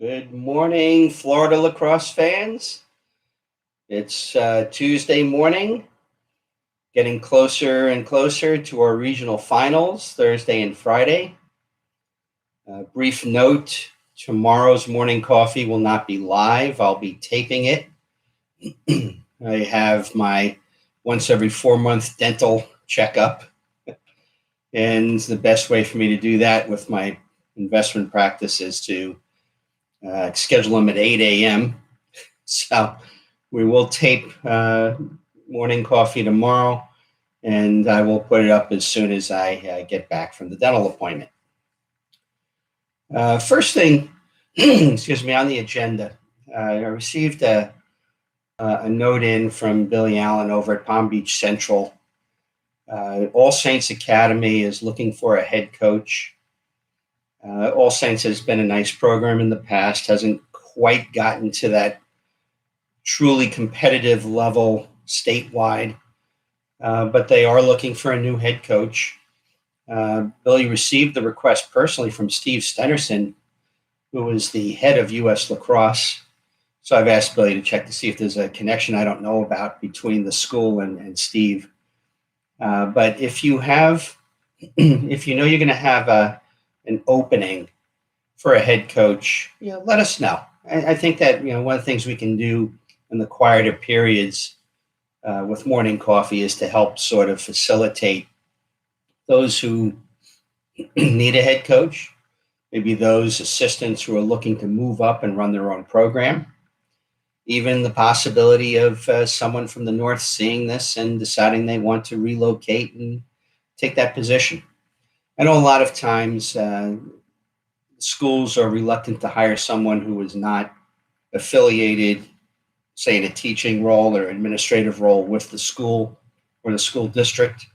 Good morning, Florida lacrosse fans. It's Tuesday morning, getting closer and closer to our regional finals, Thursday and Friday. Brief note, tomorrow's morning coffee will not be live. I'll be taping it. I have my once every 4-month dental checkup. And the best way for me to do that with my investment practice is to schedule them at 8 a.m. So we will tape morning coffee tomorrow, and I will put it up as soon as I get back from the dental appointment. First thing, excuse me, on the agenda, I received a note in from Billy Allen over at Palm Beach Central. All Saints Academy is looking for a head coach. All Saints has been a nice program in the past, hasn't quite gotten to that truly competitive level statewide, but they are looking for a new head coach. Billy received the request personally from Steve Stenerson, who is the head of US Lacrosse. So I've asked Billy to check to see if there's a connection I don't know about between the school and Steve. But if you have, if you know you're going to have an opening for a head coach, let us know. I think that one of the things we can do in the quieter periods with morning coffee is to help sort of facilitate those who need a head coach, maybe those assistants who are looking to move up and run their own program, even the possibility of someone from the north seeing this and deciding they want to relocate and take that position. I know a lot of times schools are reluctant to hire someone who is not affiliated, say, in a teaching role or administrative role with the school or the school district.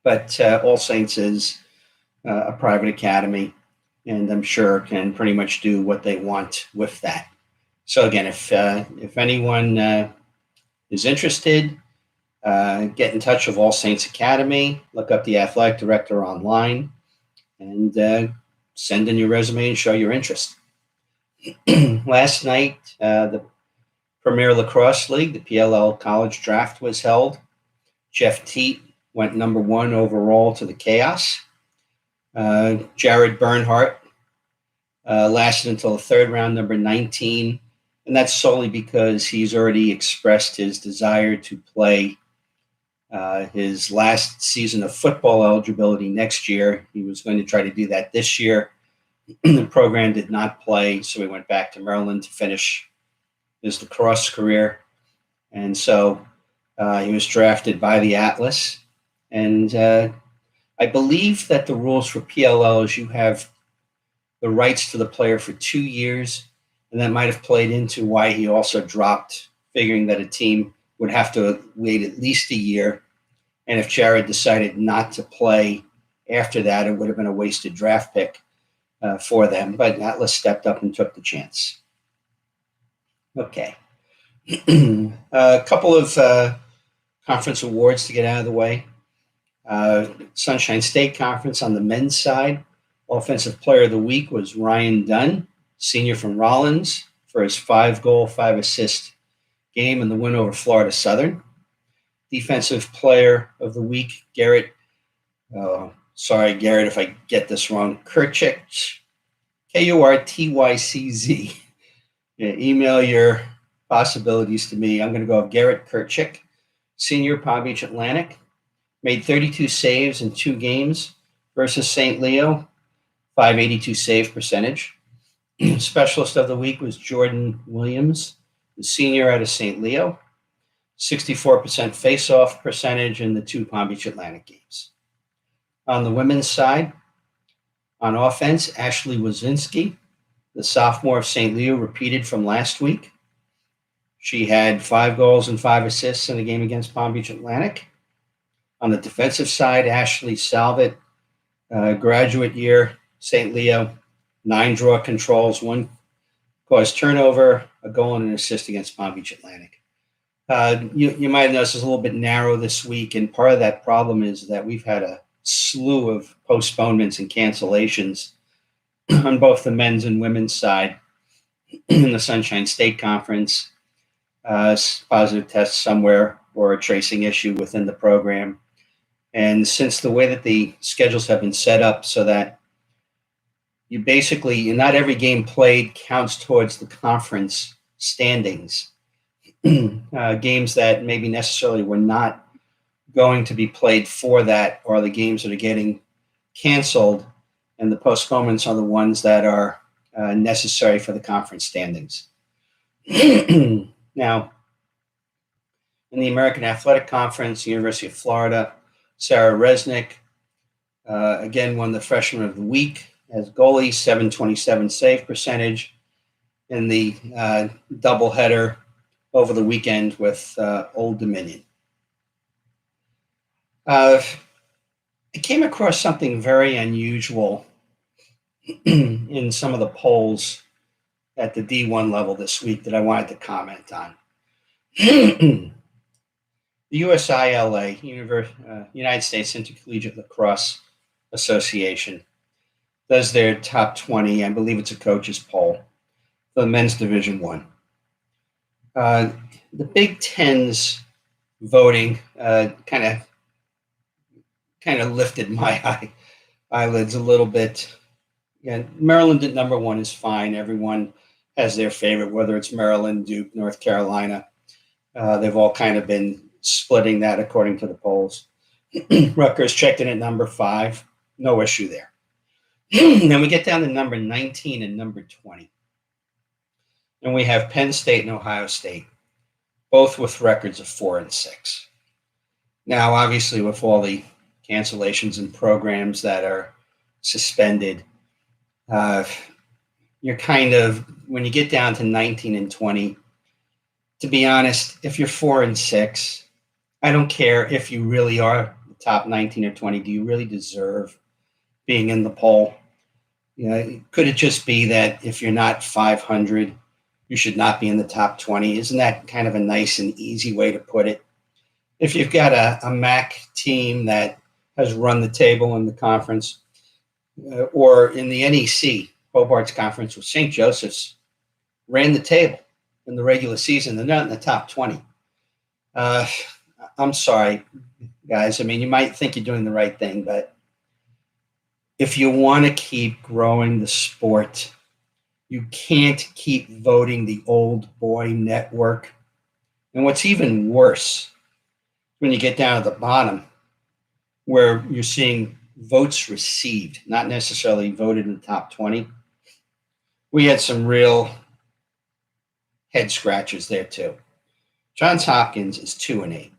But All Saints is a private academy, and I'm sure can pretty much do what they want with that. So again, if anyone is interested, get in touch with All Saints Academy, look up the athletic director online, and send in your resume and show your interest. Last night, the Premier Lacrosse League, the PLL College Draft, was held. Jeff Teat went number 1 overall to the Chaos. Jared Bernhardt lasted until the third round, number 19, and that's solely because he's already expressed his desire to play his last season of football eligibility next year. He was going to try to do that this year. The program did not play, so he went back to Maryland to finish his lacrosse career. And so he was drafted by the Atlas. And I believe that the rules for PLL is you have the rights to the player for 2 years, and that might have played into why he also dropped, figuring that a team would have to wait at least a year. And if Jared decided not to play after that, it would have been a wasted draft pick for them. But Atlas stepped up and took the chance. Okay. A couple of conference awards to get out of the way. Sunshine State Conference on the men's side. Offensive Player of the Week was Ryan Dunn, senior from Rollins, for his 5-goal, 5-assist game in the win over Florida Southern. Defensive Player of the Week, Garrett, sorry, Garrett, if I get this wrong, Kurtyk, KurtYcz. Email your possibilities to me. I'm going to go with Garrett Kurtyk, senior, Palm Beach Atlantic. Made 32 saves in 2 games versus St. Leo, 582 save percentage. Specialist of the Week was Jordan Williams, the senior out of St. Leo, 64% face-off percentage in the 2 Palm Beach Atlantic games. On the women's side, on offense, Ashley Wazinski, the sophomore of St. Leo, repeated from last week. She had 5 goals and 5 assists in a game against Palm Beach Atlantic. On the defensive side, Ashley Salvett, graduate year, St. Leo, 9 draw controls, 1 caused turnover, a goal and an assist against Palm Beach Atlantic. You might have noticed it's a little bit narrow this week, and part of that problem is that we've had a slew of postponements and cancellations on both the men's and women's side. in the Sunshine State Conference, positive test somewhere or a tracing issue within the program. And since the way that the schedules have been set up so that you basically, not every game played counts towards the conference standings, games that maybe necessarily were not going to be played for that are the games that are getting canceled, and the postponements are the ones that are necessary for the conference standings. Now, in the American Athletic Conference, University of Florida, Sarah Resnick, again, won the Freshman of the Week as goalie, 727 save percentage in the doubleheader over the weekend with Old Dominion. I came across something very unusual in some of the polls at the D1 level this week that I wanted to comment on. The USILA, United States Intercollegiate Lacrosse Association, does their top 20, I believe it's a coach's poll, for the men's Division I. The Big Ten's voting kind of lifted my eyelids a little bit. Yeah, Maryland at number 1 is fine. Everyone has their favorite, whether it's Maryland, Duke, North Carolina. They've all kind of been splitting that according to the polls. Rutgers checked in at number 5. No issue there. Then we get down to number 19 and number 20. And we have Penn State and Ohio State, both with records of 4 and 6. Now, obviously, with all the cancellations and programs that are suspended, you're kind of, when you get down to 19 and 20, to be honest, if you're 4 and 6, I don't care if you really are the top 19 or 20. Do you really deserve being in the poll? Could it just be that if you're not 500, you should not be in the top 20? Isn't that kind of a nice and easy way to put it? If you've got a MAC team that has run the table in the conference, or in the NEC, Hobart's conference with St. Joseph's, ran the table in the regular season, they're not in the top 20. I'm sorry, guys. I mean, you might think you're doing the right thing, but if you want to keep growing the sport, you can't keep voting the old boy network. And what's even worse, when you get down to the bottom, where you're seeing votes received, not necessarily voted in the top 20, we had some real head scratchers there too. Johns Hopkins is 2 and 8.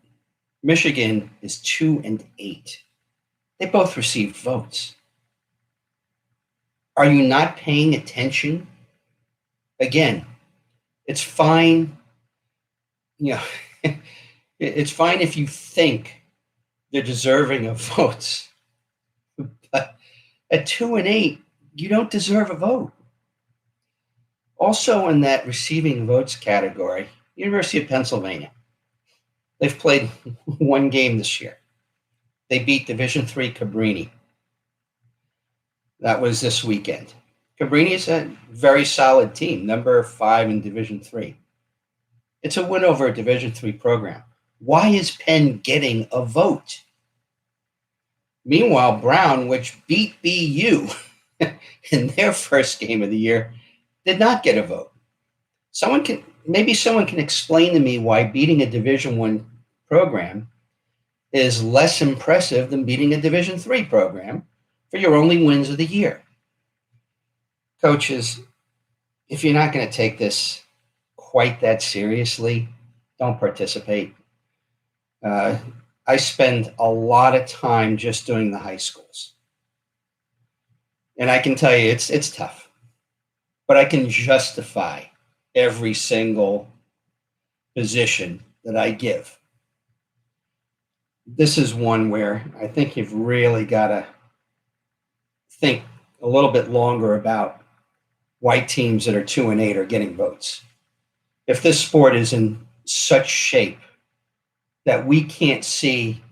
Michigan is 2 and 8. They both received votes. Are you not paying attention? Again, it's fine. It's fine if you think they're deserving of votes. But at 2 and 8, you don't deserve a vote. Also in that receiving votes category, University of Pennsylvania. They've played 1 game this year. They beat Division III Cabrini. That was this weekend. Cabrini is a very solid team, number 5 in Division III. It's a win over a Division III program. Why is Penn getting a vote? Meanwhile, Brown, which beat BU in their first game of the year, did not get a vote. Maybe someone can explain to me why beating a Division I program is less impressive than beating a Division III program for your only wins of the year. Coaches, if you're not going to take this quite that seriously, don't participate. I spend a lot of time just doing the high schools. And I can tell you it's tough. But I can justify every single position that I give. This is one where I think you've really got to think a little bit longer about why teams that are 2 and 8 are getting votes. If this sport is in such shape that we can't see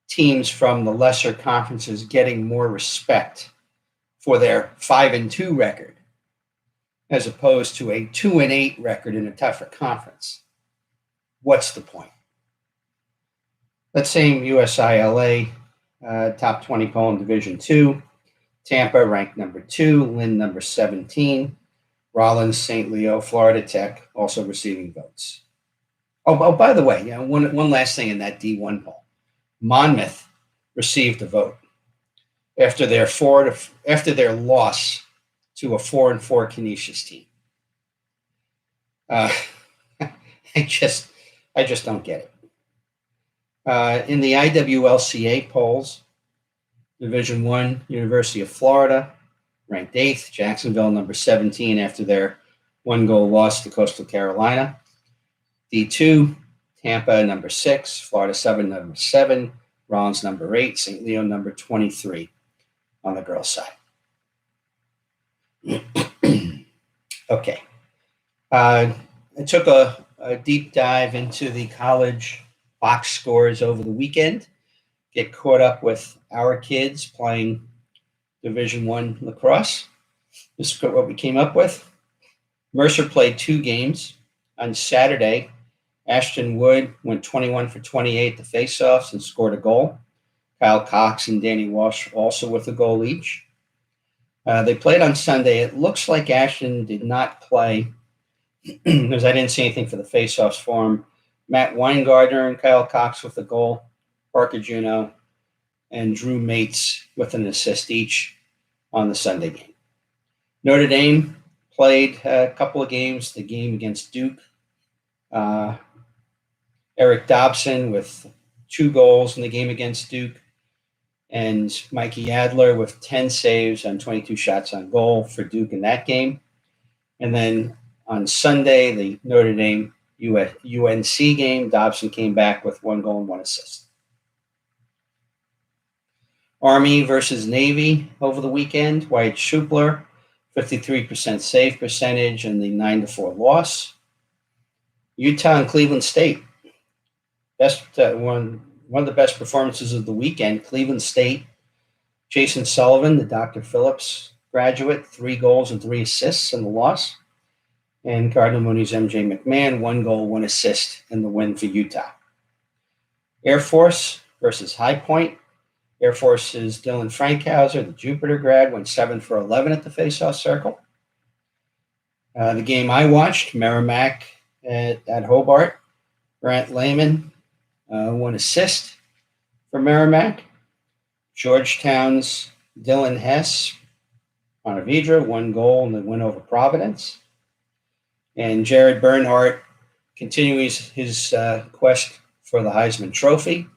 teams from the lesser conferences getting more respect for their 5 and 2 record, as opposed to a 2-8 record in a tougher conference. What's the point? Let's say USILA top 20 poll in Division II. Tampa ranked number 2, Lynn number 17, Rollins, St. Leo, Florida Tech also receiving votes. Oh, by the way, one last thing in that D1 poll. Monmouth received a vote after their loss to a 4-4 Canisius team. I just don't get it. In the IWLCA polls, Division I, University of Florida, ranked 8th, Jacksonville number 17 after their 1-goal loss to Coastal Carolina. D2, Tampa number 6, Florida Southern number 7, Rollins number 8, St. Leo number 23 on the girls' side. Okay. I took a deep dive into the college box scores over the weekend. Get caught up with our kids playing Division I lacrosse. This is what we came up with. Mercer played 2 games. On Saturday, Ashton Wood went 21 for 28 to faceoffs and scored a goal. Kyle Cox and Danny Walsh also with a goal each. They played on Sunday. It looks like Ashton did not play because I didn't see anything for the faceoffs for him. Matt Weingartner and Kyle Cox with a goal. Parker Juneau and Drew Mates with an assist each on the Sunday game. Notre Dame played a couple of games, the game against Duke. Eric Dobson with 2 goals in the game against Duke, and Mikey Adler with 10 saves on 22 shots on goal for Duke in that game. And then on Sunday, the Notre Dame UNC game, Dobson came back with 1 goal and 1 assist. Army versus Navy over the weekend. Wyatt Schupler, 53% save percentage and the 9-4 loss. Utah and Cleveland State. One of the best performances of the weekend. Cleveland State, Jason Sullivan, the Dr. Phillips graduate, 3 goals and 3 assists in the loss. And Cardinal Mooney's MJ McMahon, 1 goal, 1 assist in the win for Utah. Air Force versus High Point. Air Force's Dylan Frankhauser, the Jupiter grad, went 7 for 11 at the faceoff circle. The game I watched, Merrimack at Hobart. Grant Lehman, 1 assist for Merrimack. Georgetown's Dylan Hess, Pontevedra, 1 goal in the win over Providence. And Jared Bernhardt continuing his quest for the Heisman Trophy.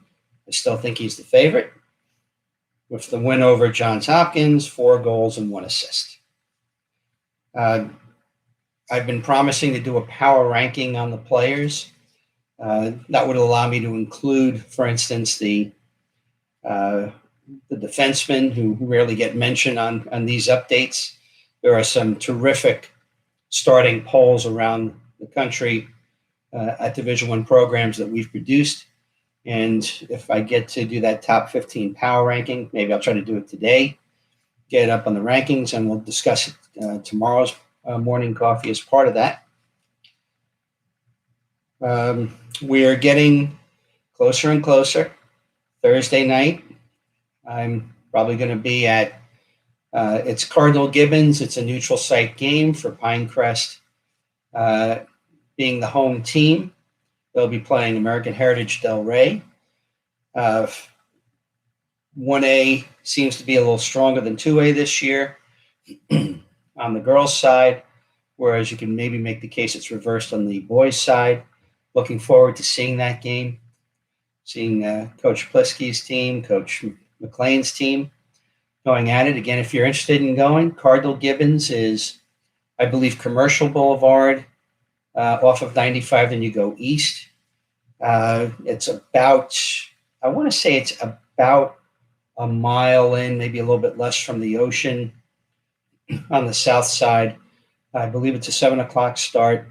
I still think he's the favorite, with the win over Johns Hopkins, 4 goals and 1 assist. I've been promising to do a power ranking on the players. That would allow me to include, for instance, the defensemen who rarely get mentioned on these updates. There are some terrific starting polls around the country at Division I programs that we've produced. And if I get to do that top 15 power ranking, maybe I'll try to do it today, get it up on the rankings, and we'll discuss it tomorrow's morning coffee as part of that. We are getting closer and closer. Thursday night, I'm probably going to be at it's Cardinal Gibbons. It's a neutral site game for Pinecrest being the home team. They'll be playing American Heritage Del Rey. 1A seems to be a little stronger than 2A this year on the girls' side, whereas you can maybe make the case it's reversed on the boys' side. Looking forward to seeing that game, seeing Coach Plisky's team, Coach McLean's team going at it. Again, if you're interested in going, Cardinal Gibbons is, I believe, Commercial Boulevard off of 95, then you go east. It's about, I want to say it's about a mile in, maybe a little bit less from the ocean on the south side. I believe it's a 7:00 start.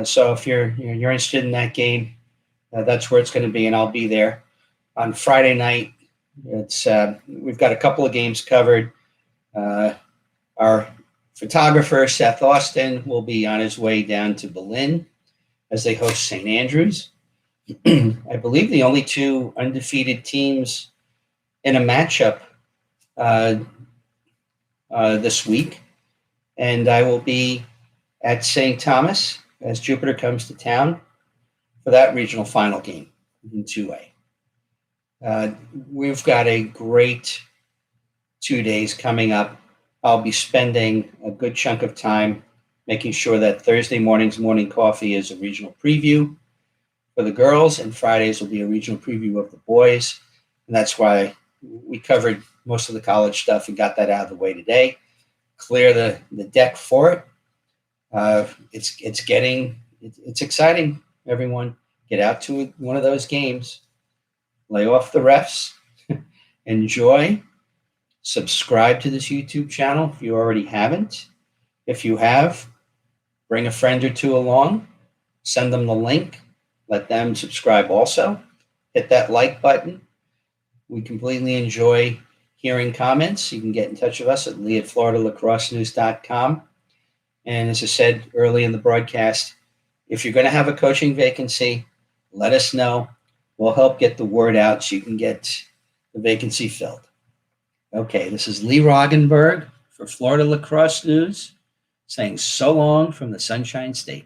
So if you're interested in that game, that's where it's going to be, and I'll be there. On Friday night, we've got a couple of games covered. Our Photographer Seth Austin will be on his way down to Berlin as they host St. Andrews. I believe the only two undefeated teams in a matchup uh, this week. And I will be at St. Thomas as Jupiter comes to town for that regional final game in 2A. We've got a great 2 days coming up. I'll be spending a good chunk of time making sure that Thursday morning's morning coffee is a regional preview for the girls, and Fridays will be a regional preview of the boys. And that's why we covered most of the college stuff and got that out of the way today. Clear the deck for it. It's exciting, everyone. Get out to one of those games. Lay off the refs. Enjoy. Subscribe to this YouTube channel if you already haven't. If you have, bring a friend or two along. Send them the link. Let them subscribe also. Hit that like button. We completely enjoy hearing comments. You can get in touch with us at lee@floridalacrossenews.com. And as I said early in the broadcast, if you're going to have a coaching vacancy, let us know. We'll help get the word out so you can get the vacancy filled. Okay, this is Lee Roggenberg for Florida Lacrosse News, saying so long from the Sunshine State.